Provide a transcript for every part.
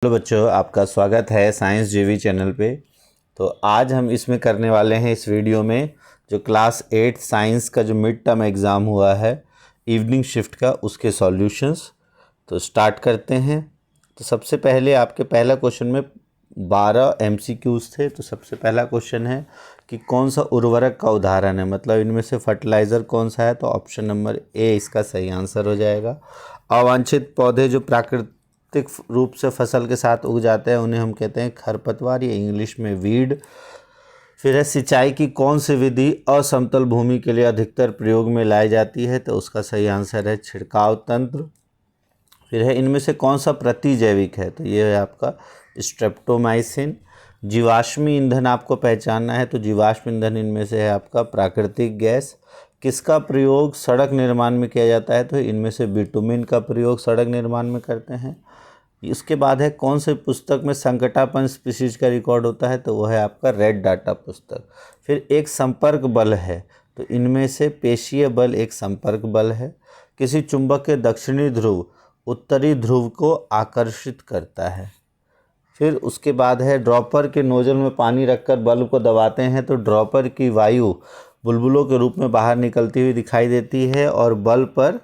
Hello बच्चों, आपका स्वागत है साइंस जेवी चैनल पे। तो आज हम इसमें करने वाले हैं इस वीडियो में जो क्लास 8 साइंस का जो मिड टर्म एग्ज़ाम हुआ है इवनिंग शिफ्ट का, उसके सॉल्यूशंस। तो स्टार्ट करते हैं। तो सबसे पहले आपके पहला क्वेश्चन में 12 MCQs थे। तो सबसे पहला क्वेश्चन है कि कौन सा उर्वरक का उदाहरण है, मतलब इनमें से फर्टिलाइज़र कौन सा है। तो ऑप्शन नंबर ए इसका सही आंसर हो जाएगा। अवांछित पौधे जो प्राकृतिक रूप से फसल के साथ उग जाते हैं उन्हें हम कहते हैं खरपतवार, या इंग्लिश में वीड। फिर है सिंचाई की कौन सी विधि असमतल भूमि के लिए अधिकतर प्रयोग में लाई जाती है। तो उसका सही आंसर है छिड़काव तंत्र। फिर है इनमें से कौन सा प्रतिजैविक है। तो ये है आपका स्ट्रेप्टोमाइसिन। जीवाश्मी ईंधन आपको पहचानना है। तो जीवाश्म ईंधन इनमें से है आपका प्राकृतिक गैस। किसका प्रयोग सड़क निर्माण में किया जाता है। तो इनमें से बिटुमिन का प्रयोग सड़क निर्माण में करते हैं। इसके बाद है कौन से पुस्तक में संकटापन स्पीशीज का रिकॉर्ड होता है। तो वह है आपका रेड डाटा पुस्तक। फिर एक संपर्क बल है। तो इनमें से पेशीय बल एक संपर्क बल है। किसी चुंबक के दक्षिणी ध्रुव उत्तरी ध्रुव को आकर्षित करता है। फिर उसके बाद है ड्रॉपर के नोजल में पानी रखकर बल्ब को दबाते हैं तो ड्रॉपर की वायु बुलबुलों के रूप में बाहर निकलती हुई दिखाई देती है, और बल्ब पर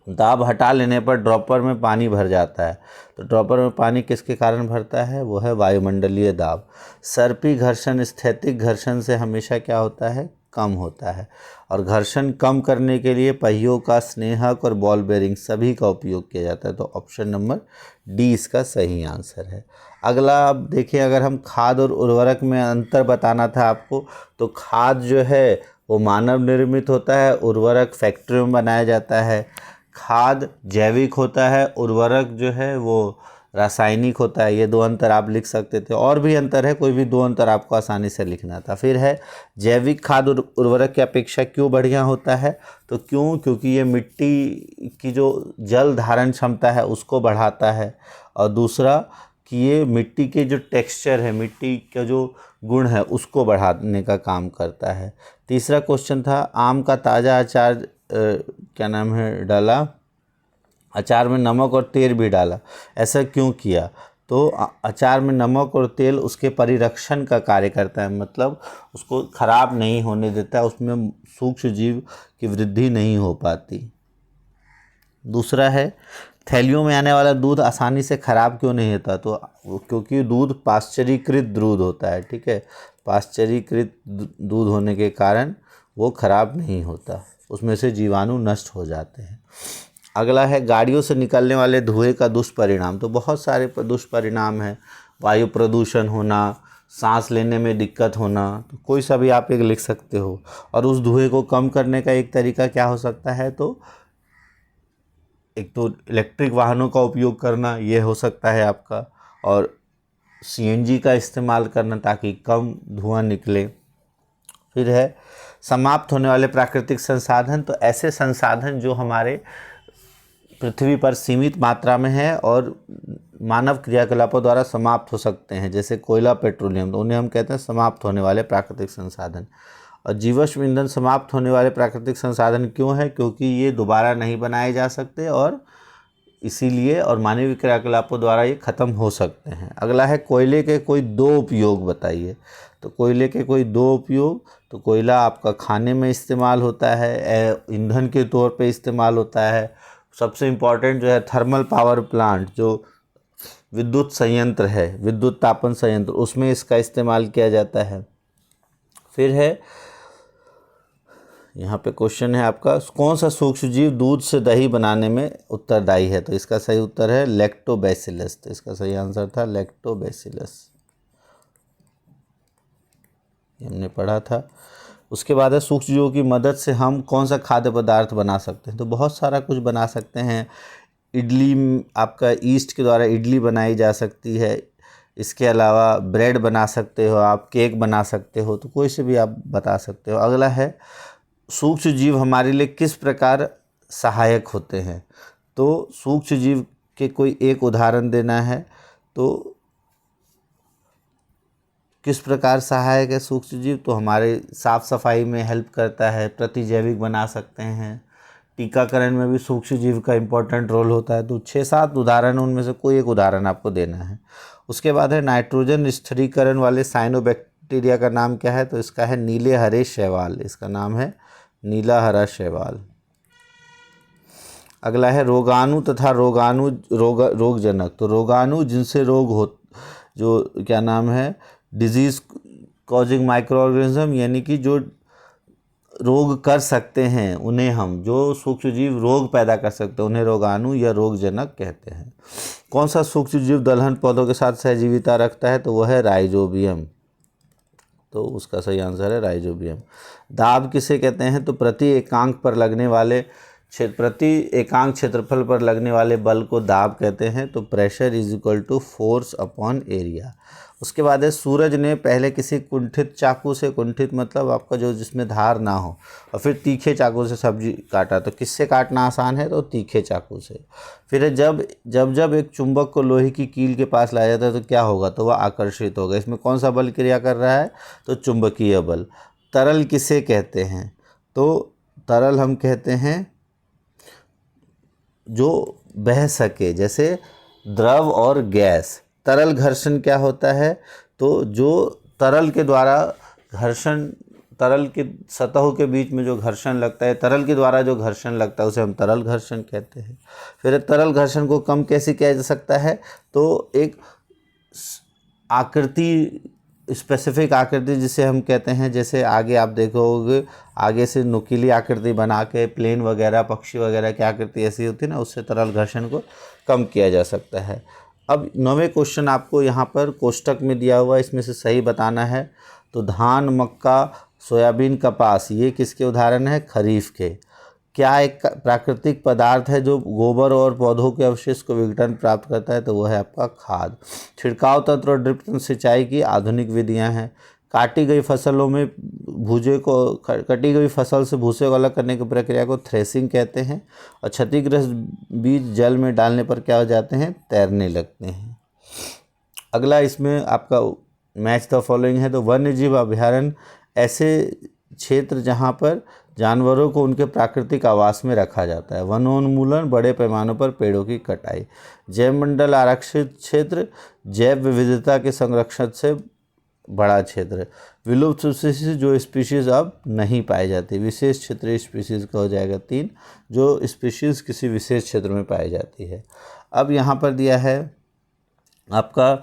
दाब हटा लेने पर ड्रॉपर में पानी भर जाता है। तो ड्रॉपर में पानी किसके कारण भरता है, वो है वायुमंडलीय दाब। सर्पी घर्षण स्थैतिक घर्षण से हमेशा क्या होता है, कम होता है। और घर्षण कम करने के लिए पहियों का स्नेहक और बॉल बेरिंग सभी का उपयोग किया जाता है। तो ऑप्शन नंबर डी इसका सही आंसर है। अगला आप देखिए, अगर हम खाद और उर्वरक में अंतर बताना था आपको, तो खाद जो है वो मानव निर्मित होता है, उर्वरक फैक्ट्रियों में बनाया जाता है। खाद जैविक होता है, उर्वरक जो है वो रासायनिक होता है। ये दो अंतर आप लिख सकते थे, और भी अंतर है, कोई भी दो अंतर आपको आसानी से लिखना था। फिर है जैविक खाद उर्वरक की अपेक्षा क्यों बढ़िया होता है। तो क्योंकि ये मिट्टी की जो जल धारण क्षमता है उसको बढ़ाता है, और दूसरा कि ये मिट्टी के जो टेक्सचर है, मिट्टी का जो गुण है उसको बढ़ाने का काम करता है। तीसरा क्वेश्चन था आम का ताज़ा अचार क्या नाम है डाला, अचार में नमक और तेल भी डाला, ऐसा क्यों किया। तो अचार में नमक और तेल उसके परिरक्षण का कार्य करता है, मतलब उसको खराब नहीं होने देता है, उसमें सूक्ष्म जीव की वृद्धि नहीं हो पाती। दूसरा है थैलियों में आने वाला दूध आसानी से खराब क्यों नहीं होता। तो क्योंकि दूध पाश्चरीकृत दूध होता है, ठीक है। पाश्चरीकृत दूध होने के कारण वो खराब नहीं होता, उसमें से जीवाणु नष्ट हो जाते हैं। अगला है गाड़ियों से निकलने वाले धुएं का दुष्परिणाम। तो बहुत सारे दुष्परिणाम हैं, वायु प्रदूषण होना, सांस लेने में दिक्कत होना, तो कोई सा भी आप एक लिख सकते हो। और उस धुएं को कम करने का एक तरीका क्या हो सकता है, तो एक तो इलेक्ट्रिक वाहनों का उपयोग करना, ये हो सकता है आपका, और CNG का इस्तेमाल करना ताकि कम धुआं निकले। फिर है समाप्त होने वाले प्राकृतिक संसाधन। तो ऐसे संसाधन जो हमारे पृथ्वी पर सीमित मात्रा में है और मानव क्रियाकलापों द्वारा समाप्त हो सकते हैं, जैसे कोयला, पेट्रोलियम, तो उन्हें हम कहते हैं समाप्त होने वाले प्राकृतिक संसाधन। और जीवाश्म ईंधन समाप्त होने वाले प्राकृतिक संसाधन क्यों है, क्योंकि ये दोबारा नहीं बनाए जा सकते, और इसीलिए और मानवीय क्रियाकलापों द्वारा ये ख़त्म हो सकते हैं। अगला है कोयले के कोई दो उपयोग बताइए। तो कोयले के कोई दो उपयोग, तो कोयला आपका खाने में इस्तेमाल होता है, ईंधन के तौर पे इस्तेमाल होता है। सबसे इम्पॉर्टेंट जो है थर्मल पावर प्लांट, जो विद्युत संयंत्र है, विद्युत तापन संयंत्र, उसमें इसका इस्तेमाल किया जाता है। फिर है यहाँ पे क्वेश्चन है आपका कौन सा सूक्ष्मजीव दूध से दही बनाने में उत्तरदायी है। तो इसका सही उत्तर है लैक्टोबैसिलस। तो इसका सही आंसर था लैक्टोबैसिलस, हमने पढ़ा था। उसके बाद है सूक्ष्मजीवों की मदद से हम कौन सा खाद्य पदार्थ बना सकते हैं। तो बहुत सारा कुछ बना सकते हैं। इडली, आपका ईस्ट के द्वारा इडली बनाई जा सकती है। इसके अलावा ब्रेड बना सकते हो आप, केक बना सकते हो, तो कोई से भी आप बता सकते हो। अगला है सूक्ष्म जीव हमारे लिए किस प्रकार सहायक होते हैं। तो सूक्ष्म जीव के कोई एक उदाहरण देना है, तो किस प्रकार सहायक है सूक्ष्म जीव। तो हमारे साफ़ सफाई में हेल्प करता है, प्रतिजैविक बना सकते हैं, टीकाकरण में भी सूक्ष्म जीव का इम्पोर्टेंट रोल होता है। तो 6-7 उदाहरण, उनमें से कोई एक उदाहरण आपको देना है। उसके बाद है नाइट्रोजन स्थिरीकरण वाले साइनोबैक्टीरिया का नाम क्या है? तो इसका है नीले हरे शैवाल, इसका नाम है नीला हरा शैवाल। अगला है रोगाणु तथा रोगजनक। तो रोगाणु जिनसे रोग हो, जो क्या नाम है, डिजीज कॉजिंग माइक्रो ऑर्गेनिज्म, यानी कि जो रोग कर सकते हैं उन्हें हम, जो सूक्ष्म जीव रोग पैदा कर सकते हैं उन्हें रोगाणु या रोगजनक कहते हैं। कौन सा सूक्ष्म जीव दलहन पौधों के साथ सहजीविता रखता है? तो वह है राइजोबियम। तो उसका सही आंसर है राइजोबियम। दाब किसे कहते हैं? तो प्रति एकांक क्षेत्रफल पर लगने वाले बल को दाब कहते हैं। तो pressure is equal to force upon area. उसके बाद है सूरज ने पहले किसी कुंठित चाकू से, कुंठित मतलब आपका जो जिसमें धार ना हो, और फिर तीखे चाकू से सब्जी काटा। तो किससे काटना आसान है? तो तीखे चाकू से। फिर जब एक चुंबक को लोहे की कील के पास लाया जाता है तो क्या होगा? तो वह आकर्षित होगा। इसमें कौन सा बल क्रिया कर रहा है? तो चुंबकीय बल। तरल किसे कहते हैं? तो तरल हम कहते हैं जो बह सके, जैसे द्रव और गैस। तरल घर्षण क्या होता है? तो जो तरल के द्वारा घर्षण, तरल के सतहों के बीच में जो घर्षण लगता है, तरल के द्वारा जो घर्षण लगता है उसे हम तरल घर्षण कहते हैं। फिर तरल घर्षण को कम कैसे किया जा सकता है? तो एक आकृति, स्पेसिफिक आकृति जिसे हम कहते हैं, जैसे आगे आप देखोगे, आगे से नुकीली आकृति बना के प्लेन वगैरह, पक्षी वगैरह की आकृति ऐसी होती है ना, उससे तरल घर्षण को कम किया जा सकता है। अब 9वें क्वेश्चन आपको यहाँ पर कोष्टक में दिया हुआ है, इसमें से सही बताना है। तो धान, मक्का, सोयाबीन, कपास, ये किसके उदाहरण है? खरीफ के। क्या एक प्राकृतिक पदार्थ है जो गोबर और पौधों के अवशेष को विघटन प्राप्त करता है? तो वह है आपका खाद। छिड़काव तंत्र और ड्रिप सिंचाई की आधुनिक विधियां हैं। काटी गई फसलों में कटी गई फसल से भूसे को अलग करने की प्रक्रिया को थ्रेसिंग कहते हैं। और क्षतिग्रस्त बीज जल में डालने पर क्या हो जाते हैं? तैरने लगते हैं। अगला इसमें आपका मैच द फॉलोइंग है। तो वन्य जीव अभयारण्य ऐसे क्षेत्र जहाँ पर जानवरों को उनके प्राकृतिक आवास में रखा जाता है। वनोन्मूलन, बड़े पैमाने पर पेड़ों की कटाई। जैव मंडल आरक्षित क्षेत्र, जैव विविधता के संरक्षण से बड़ा क्षेत्र। विलुप्त स्पीशीज, जो स्पीशीज़ अब नहीं पाई जाती। विशेष क्षेत्रीय स्पीशीज़ का हो जाएगा 3, जो स्पीशीज़ किसी विशेष क्षेत्र में पाई जाती है। अब यहाँ पर दिया है आपका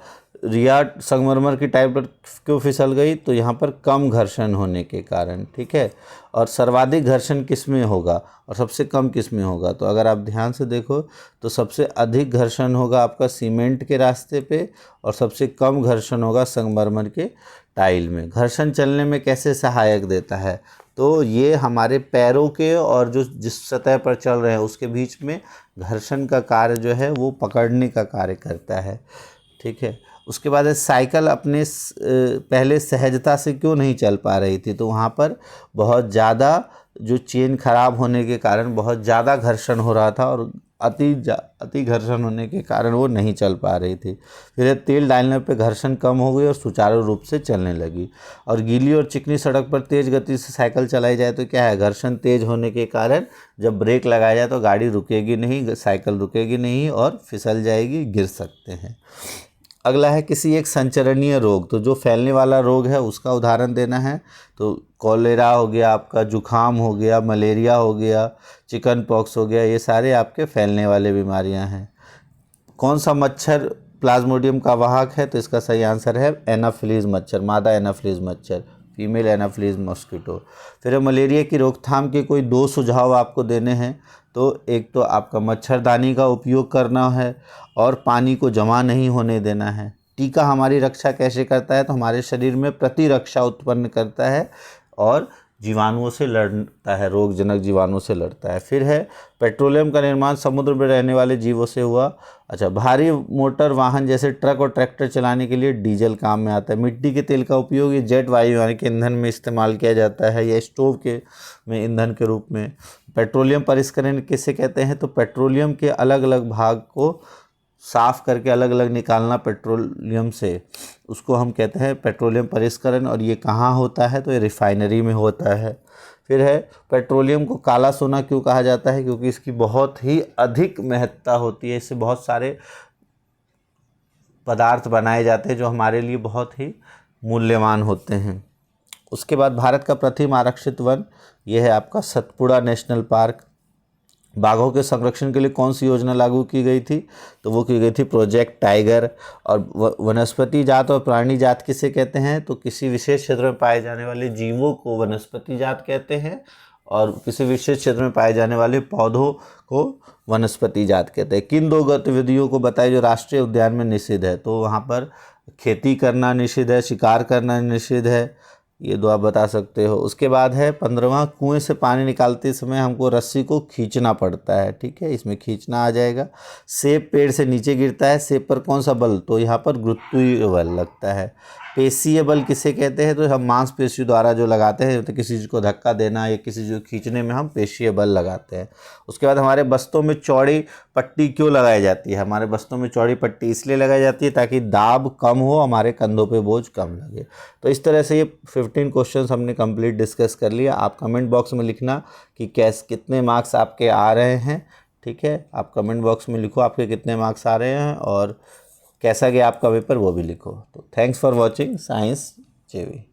रिया संगमरमर की टाइप पर क्यों फिसल गई? तो यहाँ पर कम घर्षण होने के कारण, ठीक है। और सर्वाधिक घर्षण किस में होगा और सबसे कम किस में होगा? तो अगर आप ध्यान से देखो तो सबसे अधिक घर्षण होगा आपका सीमेंट के रास्ते पे, और सबसे कम घर्षण होगा संगमरमर के टाइल में। घर्षण चलने में कैसे सहायक देता है? तो ये हमारे पैरों के और जो जिस सतह पर चल रहे हैं उसके बीच में घर्षण का कार्य जो है वो पकड़ने का कार्य करता है, ठीक है। उसके बाद साइकिल अपने पहले सहजता से क्यों नहीं चल पा रही थी? तो वहाँ पर बहुत ज़्यादा जो चेन खराब होने के कारण बहुत ज़्यादा घर्षण हो रहा था, और अति घर्षण होने के कारण वो नहीं चल पा रही थी। फिर तेल डालने पे घर्षण कम हो गई और सुचारू रूप से चलने लगी। और गीली और चिकनी सड़क पर तेज़ गति से साइकिल चलाई जाए तो क्या है? घर्षण तेज होने के कारण जब ब्रेक लगाया जाए तो गाड़ी रुकेगी नहीं, साइकिल रुकेगी नहीं और फिसल जाएगी, गिर सकते हैं। अगला है किसी एक संचरणीय रोग, तो जो फैलने वाला रोग है उसका उदाहरण देना है। तो कॉलेरा हो गया आपका, जुखाम हो गया, मलेरिया हो गया, चिकन पॉक्स हो गया, ये सारे आपके फैलने वाले बीमारियां हैं। कौन सा मच्छर प्लाज्मोडियम का वाहक है? तो इसका सही आंसर है एनाफिलीज मच्छर, मादा एनाफिलीज मच्छर, फीमेल एनाफिलीज मॉस्किटो। फिर मलेरिया की रोकथाम के कोई 2 सुझाव आपको देने हैं। तो एक तो आपका मच्छरदानी का उपयोग करना है और पानी को जमा नहीं होने देना है। टीका हमारी रक्षा कैसे करता है? तो हमारे शरीर में प्रतिरक्षा उत्पन्न करता है और जीवाणुओं से लड़ता है, रोगजनक जीवाणुओं से लड़ता है। फिर है पेट्रोलियम का निर्माण समुद्र में रहने वाले जीवों से हुआ। अच्छा, भारी मोटर वाहन जैसे ट्रक और ट्रैक्टर चलाने के लिए डीजल काम में आता है। मिट्टी के तेल का उपयोग ये जेट वायु यानी कि ईंधन में इस्तेमाल किया जाता है, या स्टोव के में ईंधन के रूप में। पेट्रोलियम परिष्करण किसे कहते हैं? तो पेट्रोलियम के अलग अलग भाग को साफ़ करके अलग अलग निकालना पेट्रोलियम से, उसको हम कहते हैं पेट्रोलियम परिष्करण। और ये कहाँ होता है? तो ये रिफाइनरी में होता है। फिर है पेट्रोलियम को काला सोना क्यों कहा जाता है, क्योंकि इसकी बहुत ही अधिक महत्ता होती है, इससे बहुत सारे पदार्थ बनाए जाते हैं जो हमारे लिए बहुत ही मूल्यवान होते हैं। उसके बाद भारत का प्रथम आरक्षित वन ये है आपका सतपुड़ा नेशनल पार्क। बाघों के संरक्षण के लिए कौन सी योजना लागू की गई थी, तो वो की गई थी प्रोजेक्ट टाइगर। और वनस्पति जात और प्राणी जात किसे कहते हैं, तो किसी विशेष क्षेत्र में पाए जाने वाले जीवों को वनस्पति जात कहते हैं और किसी विशेष क्षेत्र में पाए जाने वाले पौधों को वनस्पति जात कहते हैं। किन दो गतिविधियों को बताइए जो राष्ट्रीय उद्यान में निषिद्ध है, तो वहाँ पर खेती करना निषिद्ध है, शिकार करना निषिद्ध है, ये दो आप बता सकते हो। उसके बाद है 15वां, कुएं से पानी निकालते समय हमको रस्सी को खींचना पड़ता है, ठीक है, इसमें खींचना आ जाएगा। सेब पेड़ से नीचे गिरता है, सेब पर कौन सा बल, तो यहाँ पर गुरुत्वीय बल लगता है। पेशीय बल किसे कहते हैं, तो हम मांसपेशी द्वारा जो लगाते हैं, तो किसी चीज़ को धक्का देना या किसी चीज़ को खींचने में हम पेशीय बल लगाते हैं। उसके बाद हमारे बस्तों में चौड़ी पट्टी क्यों लगाई जाती है, हमारे बस्तों में चौड़ी पट्टी इसलिए लगाई जाती है ताकि दाब कम हो, हमारे कंधों पे बोझ कम लगे। तो इस तरह से ये 15 क्वेश्चंस हमने कंप्लीट डिस्कस कर लिया। आप कमेंट बॉक्स में लिखना कि कितने मार्क्स आपके आ रहे हैं, ठीक है, आप कमेंट बॉक्स में लिखो आपके कितने मार्क्स आ रहे हैं और कैसा गया आपका पेपर वो भी लिखो। तो थैंक्स फॉर वॉचिंग साइंस जेवी।